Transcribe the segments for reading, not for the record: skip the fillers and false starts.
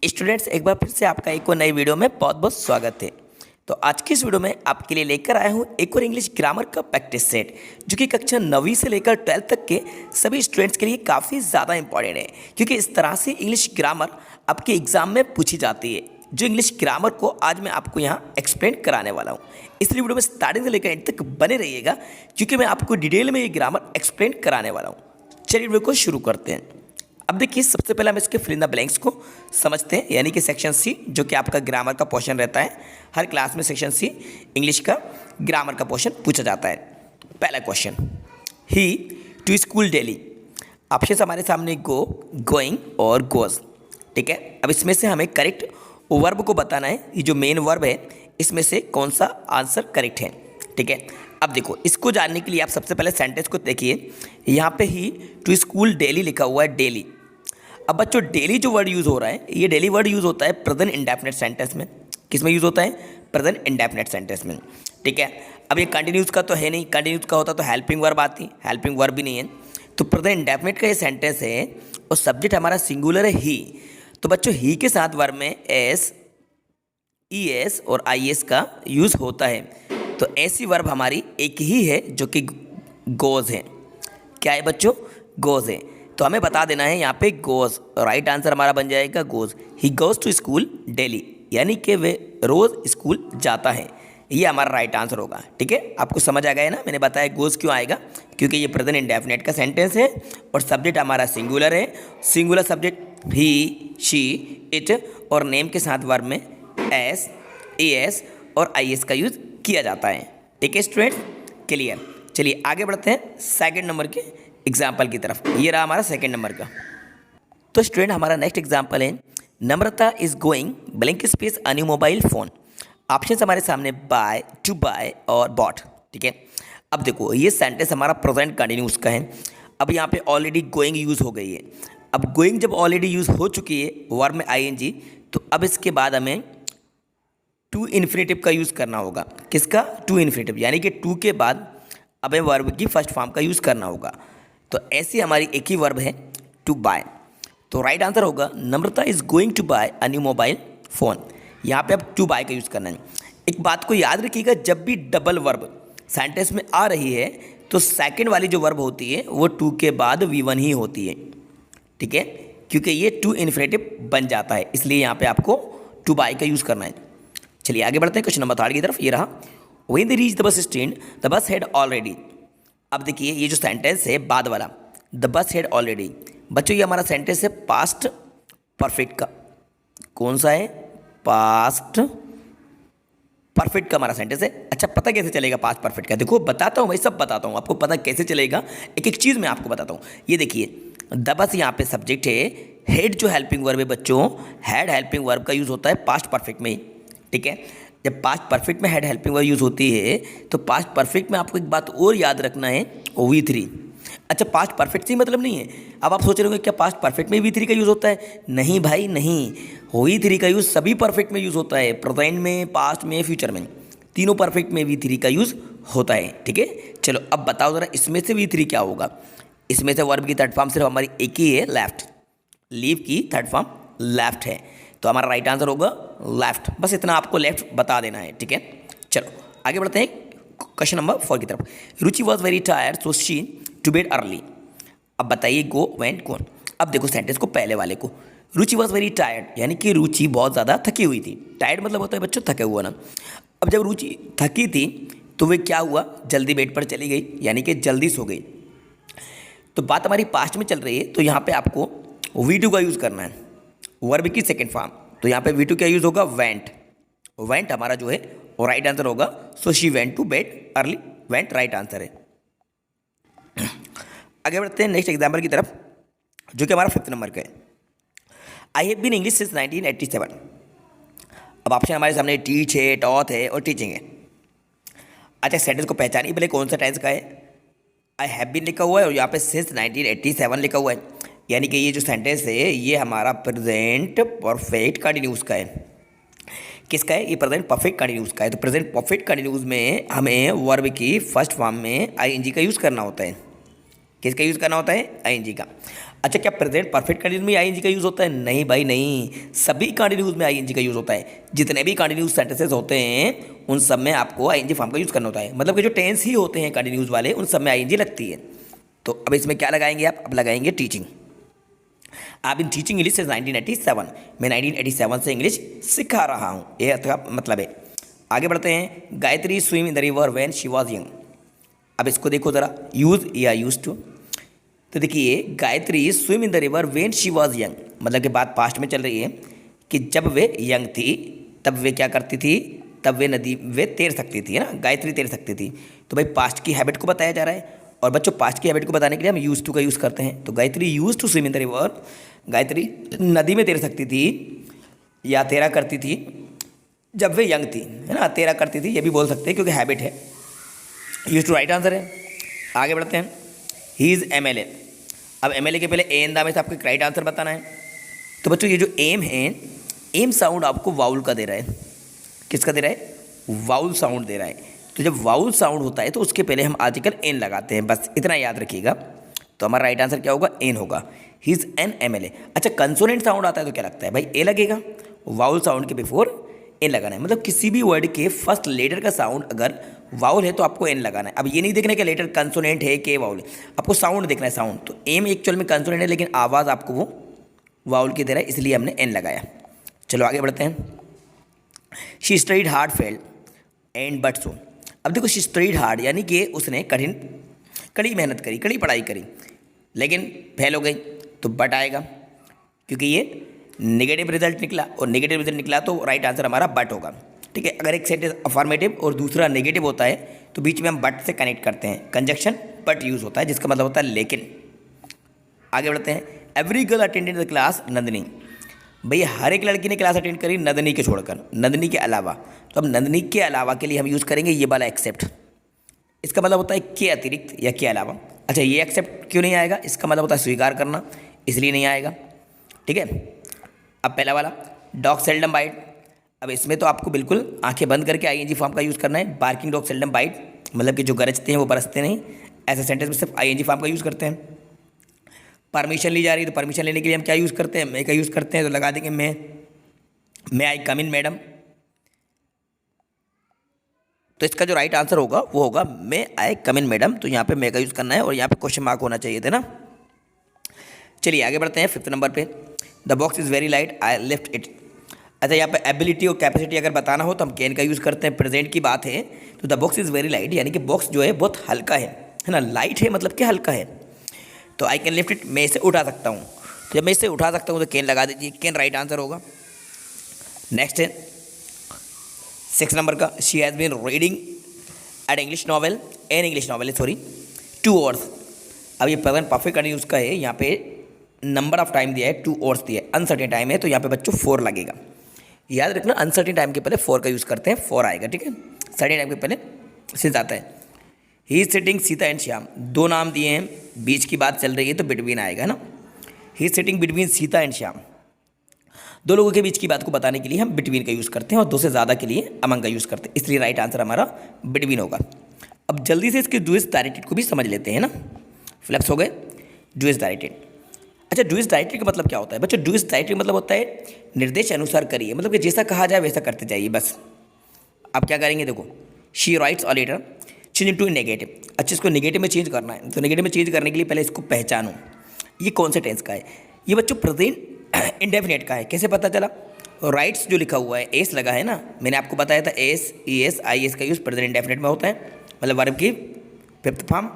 Students, एक बार फिर से आपका एक और नई वीडियो में बहुत बहुत स्वागत है। तो आज की इस वीडियो में आपके लिए लेकर आया हूँ एक और इंग्लिश ग्रामर का प्रैक्टिस सेट, जो कि कक्षा 9वीं से लेकर 12th तक के सभी स्टूडेंट्स के लिए काफ़ी ज़्यादा इंपॉर्टेंट है, क्योंकि इस तरह से इंग्लिश ग्रामर आपके एग्जाम में पूछी जाती है। जो इंग्लिश ग्रामर को आज मैं आपको यहाँ एक्सप्लेन कराने वाला हूँ, इसलिए वीडियो में स्टार्टिंग से लेकर एंड तक बने रहिएगा, क्योंकि मैं आपको डिटेल में ये ग्रामर एक्सप्लेन कराने वाला हूँ। चलिए वीडियो को शुरू करते हैं। अब देखिए, सबसे पहले हम इसके फिल इन द ब्लैंक्स को समझते हैं, यानी कि सेक्शन सी, जो कि आपका ग्रामर का पोर्शन रहता है। हर क्लास में सेक्शन सी इंग्लिश का ग्रामर का पोर्शन पूछा जाता है। पहला question, he to school daily. Option हमारे सामने गो, गोइंग और गोज। ठीक है, अब इसमें से हमें करेक्ट वर्ब को बताना है। ये जो मेन वर्ब है, इसमें से कौन सा आंसर करेक्ट है। ठीक है, अब देखो, इसको जानने के लिए आप सबसे पहले सेंटेंस को देखिए। यहाँ पे ही टू स्कूल डेली लिखा हुआ है, डेली। अब बच्चों, डेली जो वर्ड यूज़ हो रहा है, ये डेली वर्ड यूज़ होता है प्रेजेंट इंडेफिनिट सेंटेंस में। किस में यूज़ होता है? प्रेजेंट इंडेफिनिट सेंटेंस में। ठीक है, अब ये कंटिन्यूस का तो है नहीं, कंटिन्यूस का होता तो हेल्पिंग वर्ब आती, हेल्पिंग वर्ब भी नहीं है। तो प्रेजेंट इंडेफिनिट का ये सेंटेंस है और सब्जेक्ट हमारा सिंगुलर है, ही। तो बच्चों, ही के साथ वर्ब में एस, ई एस और आई एस का यूज़ होता है। तो ऐसी वर्ब हमारी एक ही है, जो कि गोज है। क्या है बच्चों? गोज है। तो हमें बता देना है यहाँ पे गोज। राइट आंसर हमारा बन जाएगा goes. He goes to school daily, यानी कि वे रोज़ स्कूल जाता है। ये हमारा राइट आंसर होगा। ठीक है, आपको समझ आ गया ना? मैंने बताया गोज क्यों आएगा, क्योंकि ये प्रेजेंट इंडेफिनिट का सेंटेंस है और सब्जेक्ट हमारा सिंगुलर है। Singular subject he, she, it और नेम के साथ वर्ब में एस, ए एस और आई एस का यूज़ किया जाता है। ठीक है स्टूडेंट, क्लियर। चलिए आगे बढ़ते हैं सेकंड नंबर के एग्जाम्पल की तरफ। ये रहा हमारा सेकंड नंबर का। तो स्टूडेंट, हमारा नेक्स्ट एग्जाम्पल है, Namrata is going blank space a new mobile phone. Option हमारे सामने बाय, टू बाय और बॉट। ठीक है, अब देखो, ये सेंटेंस हमारा प्रेजेंट कंटिन्यूस का है। अब यहाँ पे ऑलरेडी गोइंग यूज़ हो गई है। अब गोइंग जब ऑलरेडी यूज़ हो चुकी है वर्ब में आईएनजी, तो अब इसके बाद हमें टू इन्फिनेटिव का यूज़ करना होगा। किसका? टू इन्फिनेटिव, यानी कि टू के बाद अब वर्ब की फर्स्ट फॉर्म का यूज़ करना होगा। तो ऐसी हमारी एक ही वर्ब है, टू बाय। तो राइट आंसर होगा Namrata is going to buy a new mobile phone. यहाँ पे अब टू बाय का यूज़ करना है। एक बात को याद रखिएगा, जब भी डबल वर्ब सेंटेंस में आ रही है, तो सेकंड वाली जो वर्ब होती है वो टू के बाद V1 ही होती है। ठीक है, क्योंकि ये टू इन्फिनेटिव बन जाता है, इसलिए यहाँ पे आपको टू बाय का यूज़ करना है। चलिए आगे बढ़ते हैं क्वेश्चन नंबर 3 की तरफ। ये रहा, when they reach the bus stand the bus had already. अब देखिए, ये जो सेंटेंस है बाद वाला, द बस हैड ऑलरेडी, बच्चों ये हमारा सेंटेंस है पास्ट परफेक्ट का। कौन सा है? पास्ट परफेक्ट का हमारा सेंटेंस है। अच्छा, पता कैसे चलेगा पास्ट परफेक्ट का? देखो, बताता हूँ, मैं सब बताता हूँ आपको, पता कैसे चलेगा, एक एक चीज़ मैं आपको बताता हूँ। ये देखिए, द बस यहाँ पे सब्जेक्ट है, हेड जो हेल्पिंग वर्ब है बच्चों, हेड हेल्पिंग वर्ब का यूज़ होता है पास्ट परफेक्ट में। ठीक है, जब पास्ट परफेक्ट में हेड हेल्पिंग वर्ब यूज़ होती है, तो पास्ट परफेक्ट में आपको एक बात और याद रखना है, V3। अच्छा, पास्ट परफेक्ट से ही मतलब नहीं है। अब आप सोच रहे होंगे क्या पास्ट परफेक्ट में V3 का यूज़ होता है? नहीं भाई नहीं, V3 का यूज़ सभी परफेक्ट में यूज़ होता है, प्रेजेंट में, पास्ट में, फ्यूचर में, तीनों परफेक्ट में V3 का यूज़ होता है। ठीक है, चलो अब बताओ ज़रा, इसमें से V3 क्या होगा? इसमें से वर्ब की थर्ड फॉर्म सिर्फ हमारी एक ही है, लेफ्ट। लीव की थर्ड फॉर्म लेफ्ट है, तो हमारा राइट आंसर होगा लेफ्ट। बस इतना आपको लेफ्ट बता देना है। ठीक है, चलो आगे बढ़ते हैं क्वेश्चन नंबर 4 की तरफ। Ruchi was very tired so she to bed early. अब बताइए, गो, वेंट, कौन? अब देखो सेंटेंस को, पहले वाले को, रुचि वॉज वेरी टायर्ड, यानी कि रुचि बहुत ज़्यादा थकी हुई थी। टायर्ड मतलब होता है बच्चों थके हुआ ना। अब जब रुचि थकी थी, तो वे क्या हुआ? जल्दी बेड पर चली गई, यानी कि जल्दी सो गई। तो बात हमारी पास्ट में चल रही है, तो यहाँ पे आपको V2 का यूज़ करना है, वर्ब की सेकेंड फॉर्म। तो यहाँ पे V2 क्या यूज़ होगा? वेंट। वेंट हमारा जो है वो राइट आंसर होगा। So she went to bed early, went right answer है। आगे बढ़ते हैं नेक्स्ट एग्जाम्पल की तरफ, जो कि हमारा 5th नंबर का है। I have been English since 1987। अब ऑप्शन हमारे सामने टीच है, टॉथ है और टीचिंग है। अच्छा, सेंटेंस को पहचानिए पहले, कौन सा टेंस का है? आई हैव बीन लिखा हुआ है और यहाँ पे सिंस 1987 लिखा हुआ है, यानी कि ये जो सेंटेंस है ये हमारा प्रेजेंट परफेक्ट कंटिन्यूस का है। किसका है? ये प्रेजेंट परफेक्ट कंटिन्यूस का है। तो प्रेजेंट परफेक्ट कंटिन्यूस में हमें वर्ब की फर्स्ट फॉर्म में आईएनजी का यूज़ करना होता है। किसका यूज़ करना होता है? आईएनजी का। अच्छा, क्या प्रेजेंट परफेक्ट कंटिन्यूस में आईएनजी का यूज़ होता है? नहीं भाई नहीं, सभी कंटिन्यूस में आईएनजी का यूज़ होता है। जितने भी कंटिन्यूस सेंटेंसेस होते हैं उन सब में आपको आईएनजी फॉर्म का यूज़ करना होता है। मतलब कि जो टेंस ही होते हैं कंटिन्यूस वाले उन सब में आईएनजी लगती है। तो अब इसमें क्या लगाएंगे आप? अब लगाएंगे टीचिंग। आप इन टीचिंग इंग्लिश से 1987, मैं 1987 से इंग्लिश सिखा रहा हूँ, ये इसका मतलब है। आगे बढ़ते हैं। Gayatri swim in the river when she was young. अब इसको देखो ज़रा, यूज या यूज टू। तो देखिए, Gayatri swim in the river when she was young, मतलब कि बात पास्ट में चल रही है कि जब वे यंग थी तब वे क्या करती थी? तब वे तैर सकती थी, है ना, गायत्री तैर सकती थी। तो भाई पास्ट की हैबिट को बताया जा रहा है, और बच्चों पास्ट की हैबिट को बताने के लिए हम यूज टू का यूज़ करते हैं। तो Gayatri use to swim in the river, Gayatri नदी में तैर सकती थी या तैरा करती थी जब वे यंग थी, है ना, तैरा करती थी, ये भी बोल सकते हैं क्योंकि हैबिट है। यूज टू राइट आंसर है। आगे बढ़ते हैं। He is MLA. अब एमएलए के पहले ए एन दा में से आपको एक राइट आंसर बताना है। तो बच्चों ये जो एम है, एम साउंड आपको वाउल का दे रहा है। किसका दे रहा है? वाउल साउंड दे रहा है। तो जब वाउल साउंड होता है तो उसके पहले हम आर्टिकल एन लगाते हैं, बस इतना याद रखिएगा। तो हमारा राइट आंसर क्या होगा? एन होगा। He is an MLA. अच्छा, कंसोनेंट साउंड आता है तो क्या लगता है भाई? ए लगेगा। वाउल साउंड के बिफोर एन लगाना है। मतलब किसी भी वर्ड के फर्स्ट लेटर का साउंड अगर वाउल है तो आपको एन लगाना है। अब ये नहीं देखना कि लेटर कंसोनेंट है कि वाउल है, आपको साउंड देखना है, साउंड। तो एम एक्चुअल में कंसोनेंट है लेकिन आवाज़ आपको वो वाउल की दे रहा है, इसलिए हमने एन लगाया। चलो आगे बढ़ते हैं। She studied hard failed and but so. अब देखो, शी स्टडीड हार्ड यानी कि उसने कड़ी मेहनत करी, कड़ी पढ़ाई करी, लेकिन फेल हो गई, तो बट आएगा क्योंकि ये नेगेटिव रिजल्ट निकला, और नेगेटिव रिजल्ट निकला तो राइट आंसर हमारा बट होगा। ठीक है, अगर एक सेंटेंस अफर्मेटिव और दूसरा नेगेटिव होता है तो बीच में हम बट से कनेक्ट करते हैं, कंजक्शन बट यूज़ होता है जिसका मतलब होता है लेकिन। आगे बढ़ते हैं। Every girl attended the class Nandini. भैया हर एक लड़की ने क्लास अटेंड करी नंदिनी के छोड़कर, नंदिनी के अलावा। तो अब नंदिनी के अलावा के लिए हम यूज़ करेंगे ये वाला एक्सेप्ट। इसका मतलब होता है के अतिरिक्त या के अलावा। अच्छा, ये एक्सेप्ट क्यों नहीं आएगा? इसका मतलब होता है स्वीकार करना, इसलिए नहीं आएगा। ठीक है, अब पहला वाला डॉग सेल्डम बाइट। अब इसमें तो आपको बिल्कुल आंखें बंद करके आईएनजी फॉर्म का यूज़ करना है। बार्किंग डॉग सेल्डम बाइट, मतलब कि जो गरजते हैं वो बरसते नहीं। ऐसे सेंटेंस में सिर्फ आईएनजी फॉर्म का यूज़ करते हैं। परमिशन ली जा रही है तो परमिशन लेने के लिए हम क्या यूज़ करते हैं? मे का यूज़ करते हैं, तो लगा देंगे मे आई कम इन मैडम। तो इसका जो राइट आंसर होगा वो होगा मे आई कम इन मैडम। तो यहाँ पे मे का यूज़ करना है और यहाँ पे क्वेश्चन मार्क होना चाहिए थे ना। चलिए आगे बढ़ते हैं 5th नंबर पे। The box is very light I lift it. अच्छा, यहाँ पे एबिलिटी और कैपेसिटी अगर बताना हो तो हम कैन का यूज़ करते हैं। प्रेजेंट की बात है तो the box is very light यानी कि बॉक्स जो है बहुत हल्का है ना। लाइट है मतलब कि हल्का है। तो आई कैन लिफ्ट इट, मैं इसे उठा सकता हूँ। तो जब मैं इसे उठा सकता हूँ तो कैन लगा दीजिए, कैन राइट आंसर होगा। नेक्स्ट है 6 नंबर का। She has been reading an English novel 2 hours. अब ये प्रेजेंट परफेक्ट कंटिन्यूस का है, यहाँ पे नंबर ऑफ टाइम दिया है 2 आवर्स दिया है, अनसर्टेन टाइम है तो यहाँ पे बच्चों 4 लगेगा। याद रखना, अनसर्टेन टाइम के पहले 4 का यूज़ करते हैं, 4 आएगा। ठीक है, सर्टेन टाइम के पहले सिंस आता है। He is sitting Sita and Shyam, 2 नाम दिए हैं, बीच की बात चल रही है तो बिटवीन आएगा ना। He is sitting between Sita and Shyam, 2 लोगों के बीच की बात को बताने के लिए हम बिटवीन का यूज़ करते हैं और 2 से ज़्यादा के लिए अमंग का यूज़ करते हैं, इसलिए राइट आंसर हमारा बिटवीन होगा। अब जल्दी से इसके डुइस डायरेक्टेड को भी समझ लेते हैं ना। फ्लैप्स हो गए, डुइस डायरेक्टेड। अच्छा, डुइस डायरेक्टेड का मतलब क्या होता है बच्चों? डुइस डायरेक्टेड मतलब होता है निर्देश अनुसार करिए, मतलब कि जैसा कहा जाए वैसा करते जाइए बस। आप क्या करेंगे? देखो, she writes a letter change into negative. अच्छा, इसको नेगेटिव में चेंज करना है तो नेगेटिव में चेंज करने के लिए पहले इसको पहचानो, ये कौन से टेंस का है। ये बच्चों प्रेजेंट इंडेफिनेट का है। कैसे पता चला? राइट्स जो लिखा हुआ है एस लगा है ना, मैंने आपको बताया था S E S I S का यूज़ प्रेजेंट इंडेफिनेट में होता है, मतलब वर्ब की 5th फॉर्म।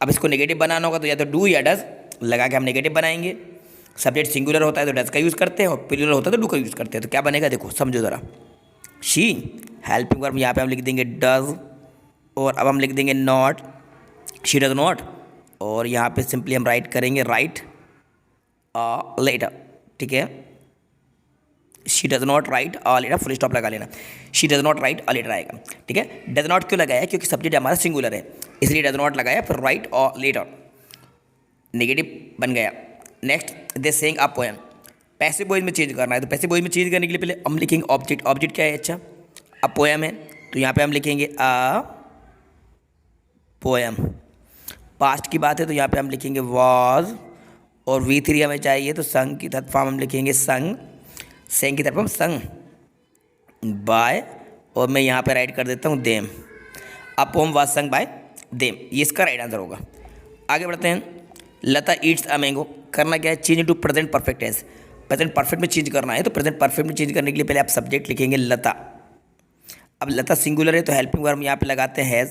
अब इसको नेगेटिव बनाना होगा तो या तो डू या डज लगा के हम नेगेटिव बनाएंगे। सब्जेक्ट सिंगुलर होता है तो डज का यूज़ करते हैं और प्लूरल होता है तो डू का यूज़ करते हैं। तो क्या बनेगा देखो, समझो ज़रा। शी हेल्पिंग वर्ब, यहाँ पे हम लिख देंगे डज, और अब हम लिख देंगे नॉट, शी डज नॉट, और यहाँ पे सिंपली हम राइट करेंगे राइट लेटर। ठीक है, she does not write a letter, full stop लगा लेना, she does not write a letter आएगा। ठीक है, डज नॉट क्यों लगाया? क्योंकि सब्जेक्ट हमारा सिंगुलर है इसलिए डज नॉट लगाया, फिर राइट अ लेटर, नेगेटिव बन गया। Next they saying a poem, passive voice में चेंज करना है तो पैसिव वॉइस में चेंज करने के लिए पहले हम लिखेंगे ऑब्जेक्ट। ऑब्जेक्ट क्या है? अच्छा, अ पोएम है तो यहाँ पे हम लिखेंगे अ पोएम। पास्ट की बात है तो यहाँ पे हम लिखेंगे वाज, और V3 हमें चाहिए, तो संग की थर्ड फॉर्म हम लिखेंगे संग, सेंग की थर्ड फॉर्म संग बाय, और मैं यहाँ पे राइट कर देता हूँ them. A poem was sung by them, ये इसका राइट आंसर होगा। आगे बढ़ते हैं। लता ईट्स अ मैंगो, करना क्या है, change to present perfect tense. Present perfect में चेंज करना है, तो प्रेजेंट परफेक्ट में चेंज करने के लिए पहले आप सब्जेक्ट लिखेंगे लता। अब लता सिंगुलर है तो हेल्पिंग वर्ब यहाँ पे लगाते हैं हैज़,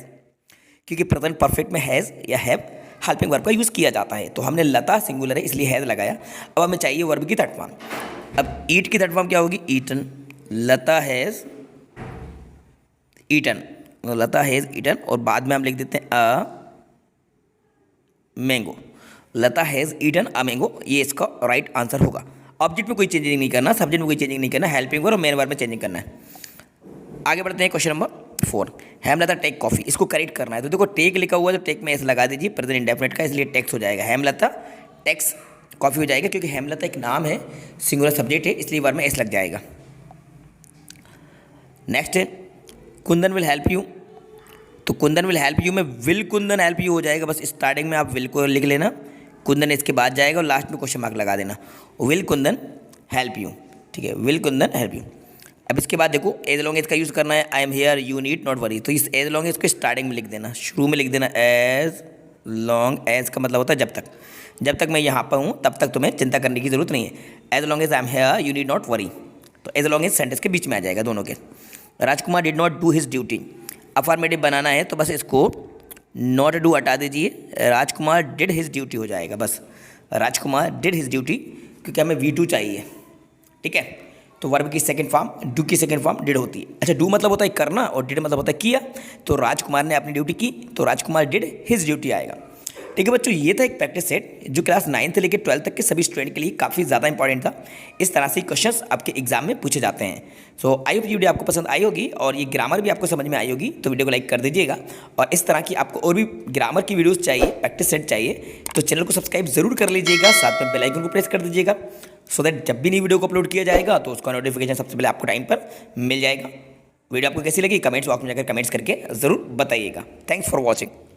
क्योंकि प्रेजेंट परफेक्ट में हैज़ या हैव हेल्पिंग वर्ब का यूज़ किया जाता है। तो हमने लता सिंगुलर है इसलिए हैज़ लगाया। अब हमें चाहिए वर्ब की थर्ड फॉर्म। अब ईट की थर्ड फॉर्म क्या होगी, eaten. Lata has eaten, Lata has eaten, और बाद में हम लिख देते हैं a mango. Lata has eaten a mango, ये इसका राइट आंसर होगा। ऑब्जेक्ट में कोई चेंजिंग नहीं करना, सब्जेक्ट में कोई चेंजिंग नहीं करना, हेल्पिंग वर्ब और मेन वर्ब में चेंजिंग करना है। आगे बढ़ते हैं question number 4। Hemlata take coffee, इसको करेक्ट करना है। तो देखो टेक लिखा हुआ है तो टेक में ऐसे लगा दीजिए, प्रेजेंट इंडेफिनिट का, इसलिए टेक्स हो जाएगा। हेमलता टेक्स कॉफ़ी हो जाएगा, क्योंकि हेमलता एक नाम है, सिंगुलर सब्जेक्ट है, इसलिए वर्ब में एस लग जाएगा। नेक्स्ट है कुंदन विल हेल्प यू, तो कुंदन विल हेल्प यू में विल कुंदन हेल्प यू हो जाएगा। बस स्टार्टिंग में आप विल को लिख लेना, कुंदन इसके बाद जाएगा और लास्ट में क्वेश्चन मार्क लगा देना, विल कुंदन हेल्प यू। ठीक है, विल कुंदन हेल्प यू। अब इसके बाद देखो एज लॉन्ग एज का यूज़ करना है, आई am here you need not worry, तो इस एज लॉन्ग एज को स्टार्टिंग में लिख देना, शुरू में लिख देना एज लॉन्ग एज का मतलब होता है जब तक मैं यहाँ पर हूँ तब तक तुम्हें चिंता करने की जरूरत नहीं है। As long as I am here you need not worry, तो एज लॉन्ग एज सेंटेंस के बीच में आ जाएगा दोनों के। Rajkumar did not do his duty, affirmative बनाना है तो बस इसको नॉट डू हटा दीजिए, राजकुमार डिड हिज ड्यूटी हो जाएगा। बस राजकुमार डिड हिज ड्यूटी, क्योंकि हमें V2 चाहिए। ठीक है, तो वर्ब की सेकंड फॉर्म, डू की सेकंड फॉर्म डिड होती है। अच्छा, डू मतलब होता है करना और डिड मतलब होता है किया, तो राजकुमार ने अपनी ड्यूटी की, तो राजकुमार डिड हिज ड्यूटी आएगा। ठीक है बच्चों, ये था एक प्रैक्टिस सेट जो क्लास 9 से लेकर 12 तक के सभी स्टूडेंट के लिए काफ़ी ज़्यादा इंपॉर्टेंट था। इस तरह से क्वेश्चंस आपके एग्जाम में पूछे जाते हैं। सो आई होप ये वीडियो आपको पसंद आई होगी और ये ग्रामर भी आपको समझ में आई होगी, तो वीडियो को लाइक कर दीजिएगा। और इस तरह की आपको और भी ग्रामर की वीडियोज़ चाहिए, प्रैक्टिस सेट चाहिए, तो चैनल को सब्सक्राइब जरूर कर लीजिएगा, साथ में बेल आइकन को प्रेस कर दीजिएगा, सो दैट जब भी नई वीडियो को अपलोड किया जाएगा तो उसका नोटिफिकेशन सबसे पहले आपको टाइम पर मिल जाएगा। वीडियो आपको कैसी लगी कमेंट्स बॉक्स में जाकर कमेंट्स करके ज़रूर बताइएगा। Thanks for watching.